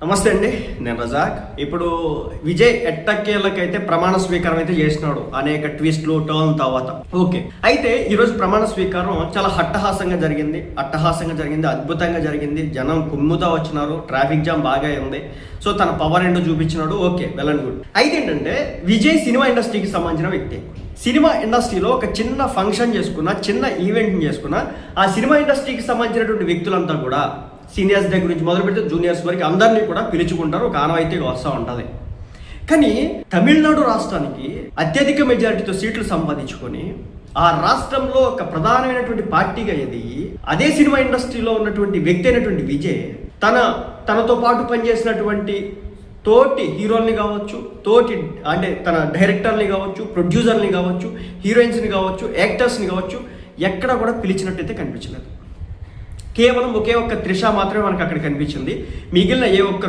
నమస్తే అండి, నేను రజాక్. ఇప్పుడు విజయ్ ఎట్టకేళ్ళకైతే ప్రమాణ స్వీకారం అయితే చేసినాడు అనేక ట్విస్ట్లు టర్న్ తర్వాత. ఓకే, అయితే ఈరోజు ప్రమాణ స్వీకారం చాలా అట్టహాసంగా జరిగింది, అద్భుతంగా జరిగింది. జనం కుమ్ముతా వచ్చినారు, ట్రాఫిక్ జామ్ బాగా ఉంది. సో తన పవర్ ఏంటో చూపించినాడు. Okay, well and good. అయితే ఏంటంటే విజయ్ సినిమా ఇండస్ట్రీకి సంబంధించిన వ్యక్తి. సినిమా ఇండస్ట్రీలో ఒక చిన్న ఫంక్షన్ చేసుకున్న, చిన్న ఈవెంట్ చేసుకున్న, ఆ సినిమా ఇండస్ట్రీకి సంబంధించినటువంటి వ్యక్తులంతా కూడా సీనియర్స్ దగ్గర నుంచి మొదలు పెడితే జూనియర్స్ వరకు అందరినీ కూడా పిలుచుకుంటారు. ఒక ఆనవాయితీ వస్తూ ఉంటుంది. కానీ తమిళనాడు రాష్ట్రానికి అత్యధిక మెజారిటీతో సీట్లు సంపాదించుకొని ఆ రాష్ట్రంలో ఒక ప్రధానమైనటువంటి పార్టీగా ఎదిగి అదే సినిమా ఇండస్ట్రీలో ఉన్నటువంటి వ్యక్తి అయినటువంటి విజయ్ తనతో పాటు పనిచేసినటువంటి తోటి హీరోల్ని కావచ్చు, తన డైరెక్టర్ని కావచ్చు, ప్రొడ్యూసర్ని కావచ్చు, హీరోయిన్స్ని కావచ్చు, యాక్టర్స్ని కావచ్చు, ఎక్కడ కూడా పిలిచినట్టయితే కనిపించలేదు. కేవలం ఒకే ఒక్క త్రిష మాత్రమే మనకు అక్కడ కనిపించింది. మిగిలిన ఏ ఒక్క